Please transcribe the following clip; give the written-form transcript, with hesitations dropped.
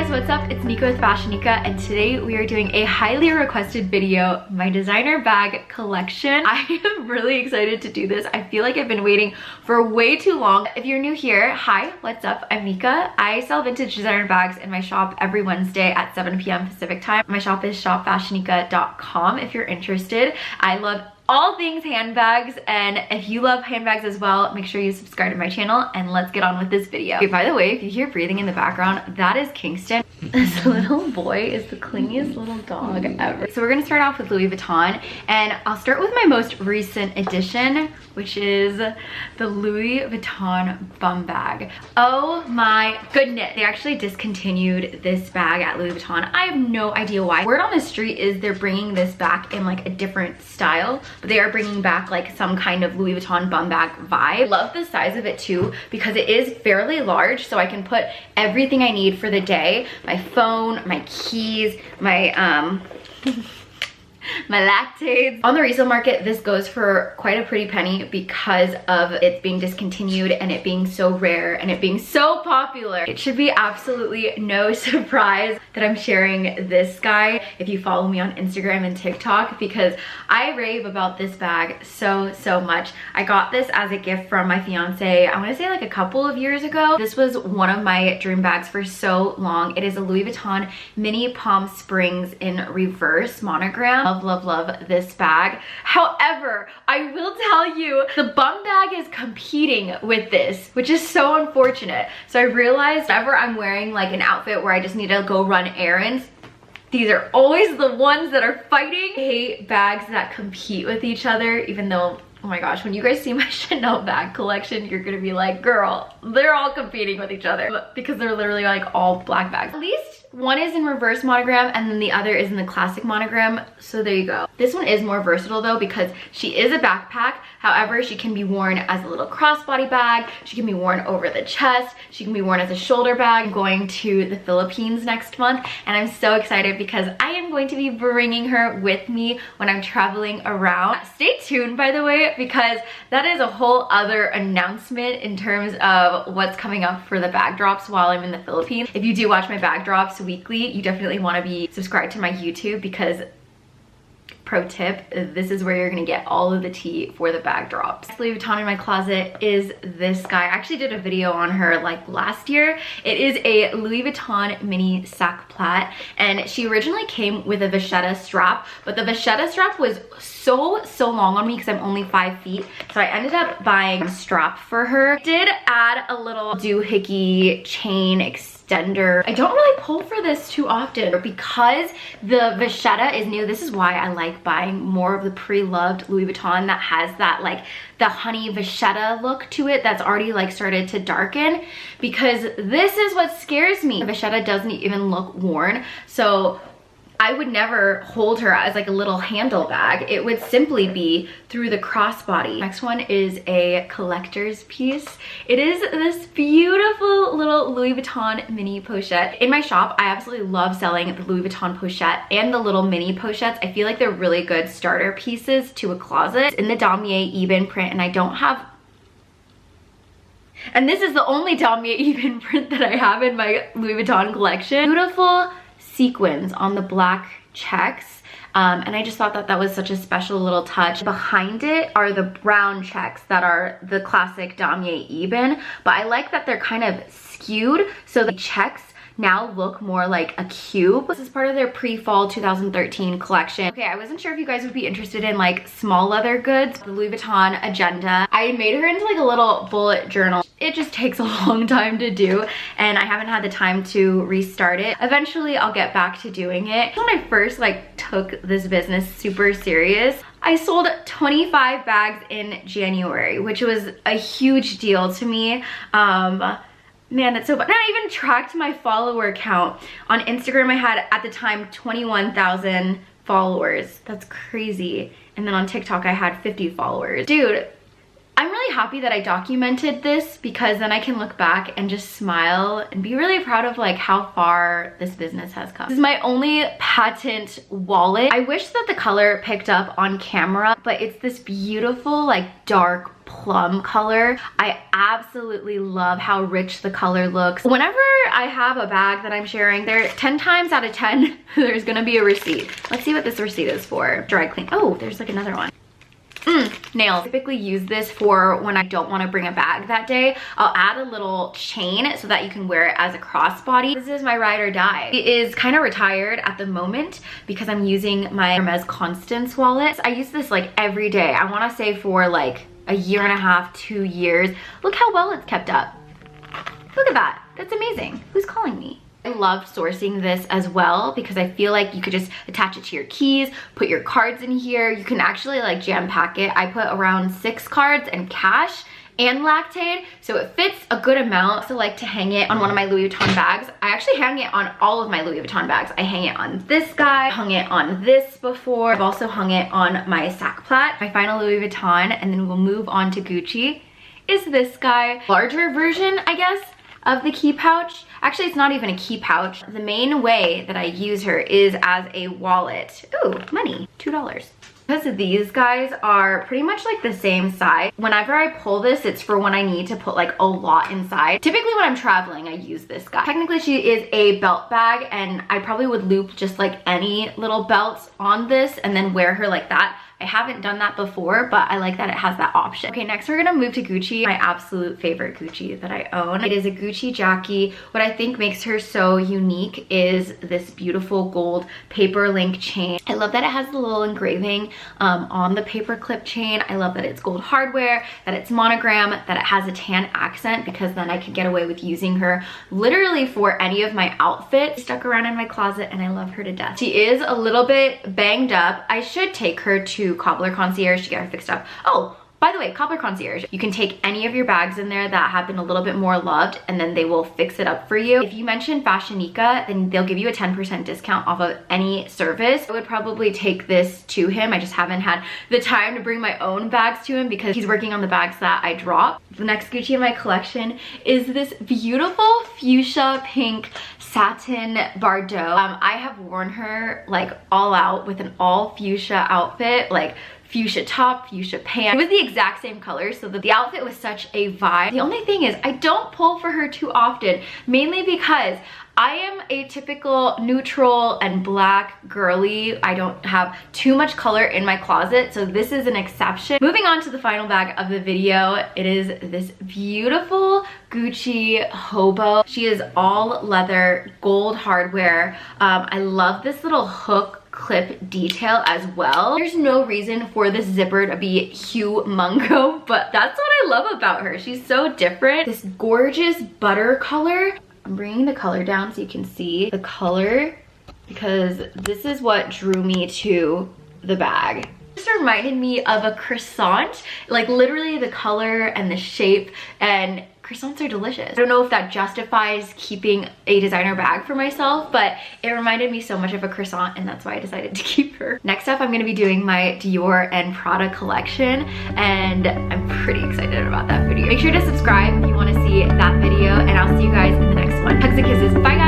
guys, what's up? It's Nika with Fashionika, and today we are doing a highly requested video, my designer bag collection. I am really excited to do this. I feel like I've been waiting for way too long. If you're new here, hi, what's up? I'm Nika. I sell vintage designer bags in my shop every Wednesday at 7 p.m. Pacific time. My shop is shopfashionika.com if you're interested. I love all things handbags, and if you love handbags as well, make sure you subscribe to my channel and let's get on with this video. Okay, by the way, if you hear breathing in the background, that is Kingston. This little boy is the clingiest little dog ever. So we're gonna start off with Louis Vuitton, and I'll start with my most recent addition, which is the Louis Vuitton bum bag. Oh my goodness. They actually discontinued this bag at Louis Vuitton. I have no idea why. Word on the street is they're bringing this back in like a different style, but they are bringing back like some kind of Louis Vuitton bum bag vibe. I love the size of it too because it is fairly large, so I can put everything I need for the day. My phone, my keys, my my Lactates. On the resale market, this goes for quite a pretty penny because of it being discontinued and it being so rare and it being so popular. It should be absolutely no surprise that I'm sharing this guy if you follow me on Instagram and TikTok, because I rave about this bag so much. I got this as a gift from my fiance, I want to say like a couple of years ago. This was one of my dream bags for so long. It is a Louis Vuitton mini Palm Springs in reverse monogram. Love this bag. However, I will tell you, the bum bag is competing with this, which is so unfortunate. So I realized whenever I'm wearing like an outfit where I just need to go run errands, these are always the ones that are fighting. I hate bags that compete with each other, even though, oh my gosh, when you guys see my Chanel bag collection, you're gonna be like, girl, they're all competing with each other, because they're literally like all black bags. At least one is in reverse monogram and then the other is in the classic monogram, so there you go. This one is more versatile though because she is a backpack. However, she can be worn as a little crossbody bag, she can be worn over the chest, she can be worn as a shoulder bag. I'm going to the Philippines next month and I'm so excited because I am going to be bringing her with me when I'm traveling around. Stay tuned, by the way, because that is a whole other announcement in terms of what's coming up for the bag drops while I'm in the Philippines. If you do watch my bag drops weekly, you definitely want to be subscribed to my YouTube, because pro tip, this is where you're gonna get all of the tea for the bag drops. Louis Vuitton in my closet is this guy. I actually did a video on her like last year. It is a Louis Vuitton mini sac plat, and she originally came with a vachetta strap, but the vachetta strap was so long on me because I'm only 5 feet, so I ended up buying a strap for her. I did add a little doohickey chain extender. I don't really pull for this too often because the vachetta is new. This is why I like buying more of the pre-loved Louis Vuitton that has that like the honey vachetta look to it that's already like started to darken, because this is what scares me. The vachetta doesn't even look worn, so I would never hold her as like a little handle bag. It would simply be through the crossbody. Next one is a collector's piece. It is this beautiful little Louis Vuitton mini pochette. In my shop, I absolutely love selling the Louis Vuitton pochette and the little mini pochettes. I feel like they're really good starter pieces to a closet. It's in the Damier Ebene print, and I don't have, and this is the only Damier Ebene print that I have in my Louis Vuitton collection. Beautiful sequins on the black checks, and I just thought that that was such a special little touch. Behind it are the brown checks that are the classic Damier Ebene, but I like that they're kind of skewed, so the checks now look more like a cube. This is part of their pre-fall 2013 collection. Okay, I wasn't sure if you guys would be interested in like small leather goods. The Louis Vuitton Agenda. I made her into like a little bullet journal. It just takes a long time to do, and I haven't had the time to restart it. Eventually I'll get back to doing it. When I first like took this business super serious, I sold 25 bags in January, which was a huge deal to me. Man, that's so fun. And I even tracked my follower count. On Instagram, I had, at the time, 21,000 followers. That's crazy. And then on TikTok, I had 50 followers. Dude, I'm really happy that I documented this because then I can look back and just smile and be really proud of like how far this business has come. This is my only patent wallet. I wish that the color picked up on camera, but it's this beautiful like dark plum color. I absolutely love how rich the color looks. Whenever I have a bag that I'm sharing, 10 times out of 10, there's gonna be a receipt. Let's see what this receipt is for. Dry clean. Oh, there's like another one. Nails. I typically use this for when I don't want to bring a bag that day. I'll add a little chain so that you can wear it as a crossbody. This is my ride or die. It is kind of retired at the moment because I'm using my Hermes Constance wallet. I use this like every day. I want to say for like a year and a half, 2 years. Look how well it's kept up. Look at that. That's amazing. Who's calling me? I love sourcing this as well because I feel like you could just attach it to your keys, put your cards in here. You can actually like jam pack it. I put around 6 cards and cash and Lactaid, so it fits a good amount. I also like to hang it on one of my Louis Vuitton bags. I actually hang it on all of my Louis Vuitton bags. I hang it on this guy, hung it on this before. I've also hung it on my Sac Plat. My final Louis Vuitton, and then we'll move on to Gucci, is this guy. Larger version, I guess, of the key pouch. Actually, it's not even a key pouch. The main way that I use her is as a wallet. Ooh, money, $2. Because these guys are pretty much like the same size. Whenever I pull this, it's for when I need to put like a lot inside. Typically when I'm traveling, I use this guy. Technically, she is a belt bag, and I probably would loop just like any little belts on this and then wear her like that. I haven't done that before, but I like that it has that option. Okay, next we're gonna move to Gucci, my absolute favorite Gucci that I own. It is a Gucci Jackie. What I think makes her so unique is this beautiful gold paper link chain. I love that it has the little engraving on the paper clip chain. I love that it's gold hardware, that it's monogram, that it has a tan accent, because then I could get away with using her literally for any of my outfits. She's stuck around in my closet and I love her to death. She is a little bit banged up. I should take her to Cobbler Concierge to get her fixed up. Oh, by the way, Cobbler Concierge, you can take any of your bags in there that have been a little bit more loved, and then they will fix it up for you. If you mention Fashionica, then they'll give you a 10% discount off of any service. I would probably take this to him. I just haven't had the time to bring my own bags to him because he's working on the bags that I drop. The next Gucci in my collection is this beautiful fuchsia pink satin Bardot. I have worn her like all out with an all fuchsia outfit, like fuchsia top, fuchsia pants. It was the exact same color, so that the outfit was such a vibe. The only thing is I don't pull for her too often, mainly because I am a typical neutral and black girly. I don't have too much color in my closet, so this is an exception. Moving on to the final bag of the video, it is this beautiful Gucci Hobo. She is all leather, gold hardware. I love this little hook clip detail as well. There's no reason for this zipper to be humongo, but that's what I love about her. She's so different. This gorgeous butter color. I'm bringing the color down so you can see the color, because this is what drew me to the bag. This reminded me of a croissant, like literally the color and the shape, and croissants are delicious. I don't know if that justifies keeping a designer bag for myself, but it reminded me so much of a croissant, and that's why I decided to keep her. Next up, I'm gonna be doing my Dior and Prada collection, and I'm pretty excited about that video. Make sure to subscribe if you wanna see that video, and I'll see you guys in the next one. Hugs and kisses, bye guys.